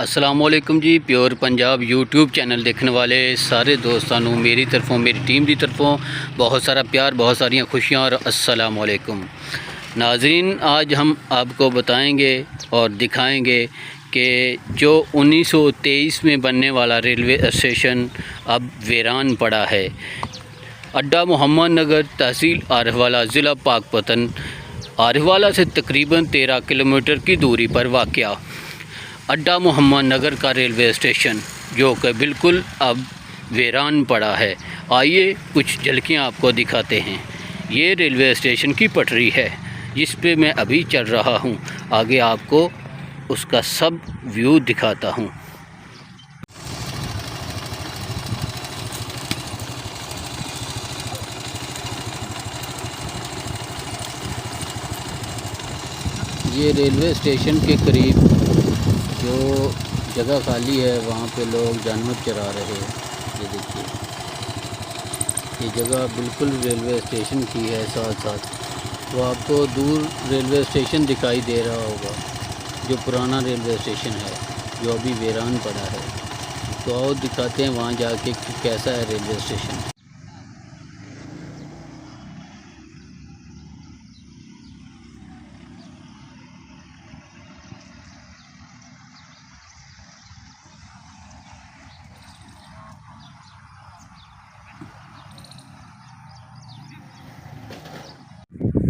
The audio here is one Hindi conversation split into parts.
अस्सलामुअलैकुम जी। प्योर पंजाब यूट्यूब चैनल देखने वाले सारे दोस्तों मेरी तरफों मेरी टीम की तरफों बहुत सारा प्यार, बहुत सारियाँ खुशियाँ और अस्सलामुअलैकुम। नाज़रीन, आज हम आपको बताएंगे और दिखाएंगे कि जो 1923 में बनने वाला रेलवे स्टेशन अब वीरान पड़ा है। अड्डा मोहम्मद नगर, तहसील आरिफवाला, ज़िला पाकपतन। आरिफवाला से तकरीबन 13 किलोमीटर की दूरी पर वाक़या अड्डा मोहम्मद नगर का रेलवे स्टेशन, जो कि बिल्कुल अब वीरान पड़ा है। आइए कुछ झलकियाँ आपको दिखाते हैं। ये रेलवे स्टेशन की पटरी है जिस पे मैं अभी चल रहा हूँ। आगे आपको उसका सब व्यू दिखाता हूँ। ये रेलवे स्टेशन के करीब जो जगह खाली है वहाँ पे लोग जानवर चरा रहे हैं। ये देखिए, ये जगह बिल्कुल रेलवे स्टेशन की है। साथ साथ तो आपको दूर रेलवे स्टेशन दिखाई दे रहा होगा, जो पुराना रेलवे स्टेशन है जो अभी वीरान पड़ा है। तो आओ दिखाते हैं वहाँ जाके कि कैसा है रेलवे स्टेशन।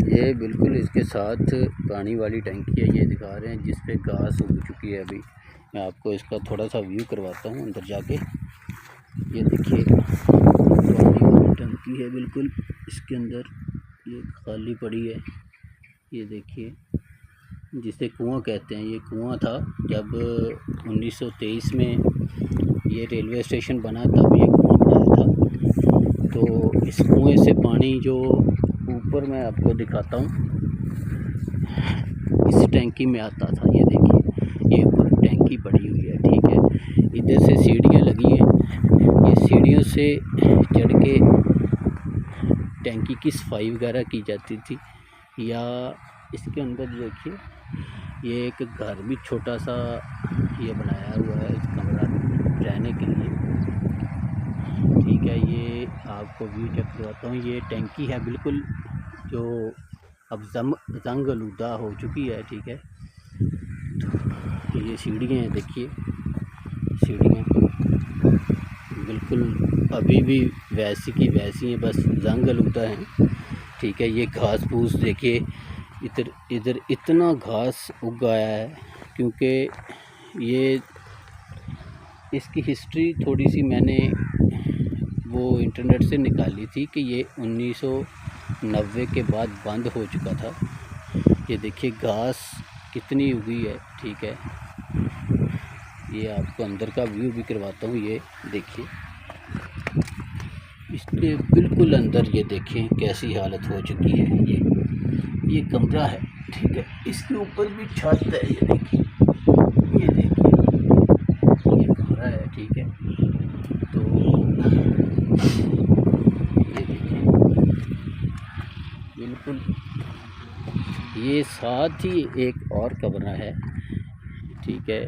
ये बिल्कुल इसके साथ पानी वाली टंकी है, ये दिखा रहे हैं, जिस पे घास उग चुकी है। अभी मैं आपको इसका थोड़ा सा व्यू करवाता हूँ अंदर जाके। ये देखिए, पानी वाली टंकी है बिल्कुल इसके अंदर, ये खाली पड़ी है। ये देखिए, जिसे कुआं कहते हैं, ये कुआं था जब 1923 में ये रेलवे स्टेशन बना, तब ये कुआं बनाया था। तो इस कुएं से पानी जो ऊपर मैं आपको दिखाता हूँ, इस टैंकी में आता था। ये देखिए, ये ऊपर टैंकी पड़ी हुई है, ठीक है। इधर से सीढ़ियाँ लगी हैं, ये सीढ़ियों से चढ़ के टैंकी की सफाई वगैरह की जाती थी। या इसके अंदर देखिए, ये एक घर भी छोटा सा ये बनाया हुआ है, कमरा रहने के लिए, ठीक है। ये आपको व्यू चेक करवाता हूँ। ये टैंकी है बिल्कुल जो अब जंग आलूदा हो चुकी है, ठीक है। तो ये सीढ़ियाँ हैं, देखिए सीढ़ियाँ बिल्कुल अभी भी वैसी की वैसी हैं, बस जंग आलूदा हैं, ठीक है। ये घास फूस देखिए, इधर इतना घास उग आया है, क्योंकि ये इसकी हिस्ट्री थोड़ी सी मैंने वो इंटरनेट से निकाली थी कि ये 1990 के बाद बंद हो चुका था। ये देखिए घास कितनी उगी है, ठीक है। ये आपको अंदर का व्यू भी करवाता हूँ। ये देखिए, इसके बिल्कुल अंदर ये देखें कैसी हालत हो चुकी है। ये कमरा है, ठीक है। इसके ऊपर भी छत है, ये देखिए, ये कमरा है, ठीक है। तो ये देखिए बिल्कुल, ये साथ ही एक और कमरा है, ठीक है।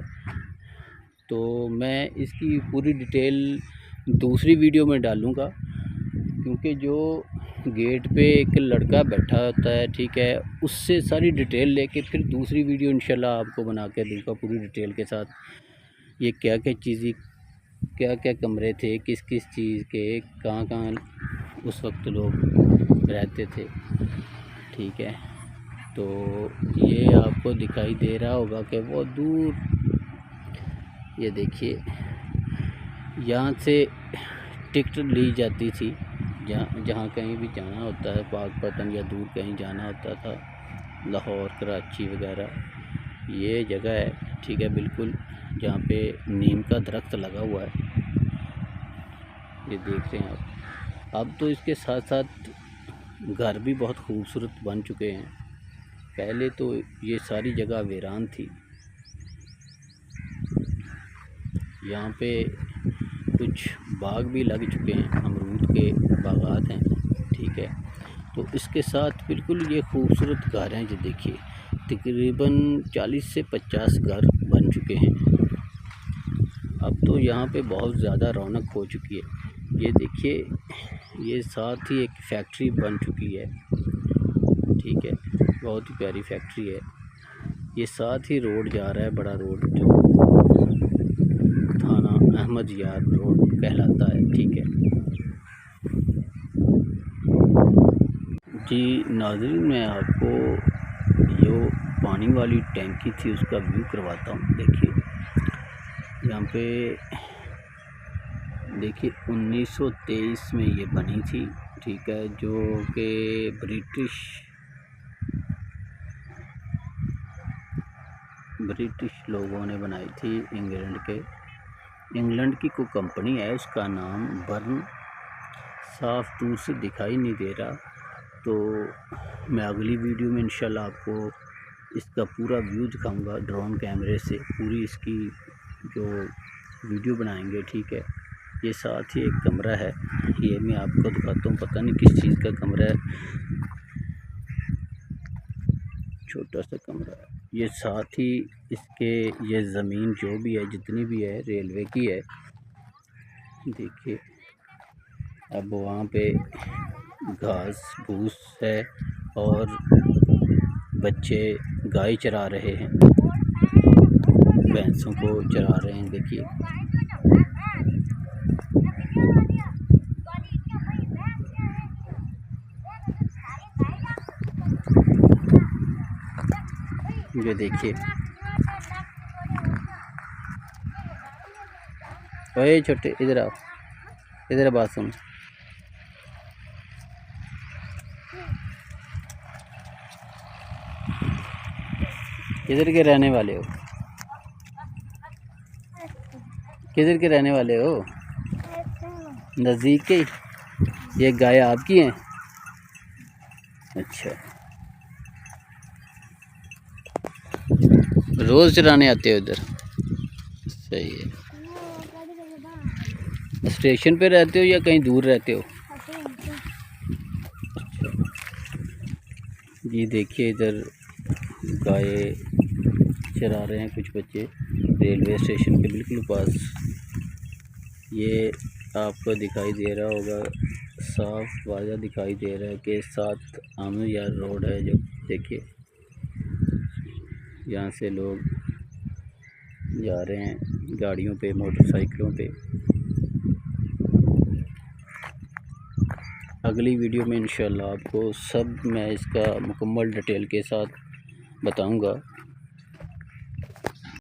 तो मैं इसकी पूरी डिटेल दूसरी वीडियो में डालूँगा, क्योंकि जो गेट पे एक लड़का बैठा होता है, ठीक है, उससे सारी डिटेल लेके फिर दूसरी वीडियो इंशाल्लाह आपको बना के दूँगा पूरी डिटेल के साथ। ये क्या क्या चीज़ें, क्या क्या कमरे थे, किस किस चीज़ के, कहाँ कहाँ उस वक्त लोग रहते थे, ठीक है। तो ये आपको दिखाई दे रहा होगा कि वो दूर, ये देखिए, यहाँ से टिकट ली जाती थी जहाँ कहीं भी जाना होता है, पाकपतन या दूर कहीं जाना होता था, लाहौर, कराची वगैरह। ये जगह है, ठीक है, बिल्कुल जहाँ पे नीम का दरख्त लगा हुआ है, ये देख रहे हैं आप। अब तो इसके साथ साथ घर भी बहुत खूबसूरत बन चुके हैं। पहले तो ये सारी जगह वीरान थी। यहाँ पे कुछ बाग भी लग चुके हैं, अमरूद के बागात हैं, ठीक है। तो इसके साथ बिल्कुल ये खूबसूरत घर हैं, जो देखिए तकरीबन 40 से 50 घर बन चुके हैं। तो यहाँ पे बहुत ज़्यादा रौनक हो चुकी है। ये देखिए, ये साथ ही एक फैक्ट्री बन चुकी है, ठीक है, बहुत ही प्यारी फैक्ट्री है। ये साथ ही रोड जा रहा है, बड़ा रोड जो थाना अहमद यार रोड कहलाता है, ठीक है जी। नाज़रीन, मैं आपको जो पानी वाली टैंकी थी उसका व्यू करवाता हूँ। देखिए यहाँ पे, देखिए 1923 में ये बनी थी, ठीक है, जो कि ब्रिटिश लोगों ने बनाई थी। इंग्लैंड की कोई कंपनी है, उसका नाम बर्न, साफ दूर से दिखाई नहीं दे रहा। तो मैं अगली वीडियो में इंशाल्लाह आपको इसका पूरा व्यू दिखाऊंगा ड्रोन कैमरे से, पूरी इसकी जो वीडियो बनाएंगे, ठीक है। ये साथ ही एक कमरा है, ये मैं आपको दिखाता हूँ, पता नहीं किस चीज़ का कमरा है, छोटा सा कमरा है। ये साथ ही इसके ये ज़मीन जो भी है, जितनी भी है, रेलवे की है। देखिए अब वहाँ पे घास फूस है और बच्चे गाय चरा रहे हैं, भैंसों को चरा रहे हैं। देखिए ये देखिए, ओए छोटे इधर आओ, इधर बात सुन। किधर के रहने वाले हो? किधर के रहने वाले हो? नज़दीक के? ये गाय आपकी हैं? अच्छा, रोज़ चराने आते हो इधर? सही है। स्टेशन पे रहते हो या कहीं दूर रहते हो? ये देखिए इधर गाय चरा रहे हैं कुछ बच्चे, रेलवे स्टेशन के बिल्कुल पास। ये आपको दिखाई दे रहा होगा, साफ वाज़ा दिखाई दे रहा है कि 7 अहमद यार रोड है जो, देखिए यहाँ से लोग जा रहे हैं गाड़ियों पे, मोटरसाइकिलों पे। अगली वीडियो में इंशाल्लाह आपको सब मैं इसका मुकम्मल डिटेल के साथ बताऊंगा।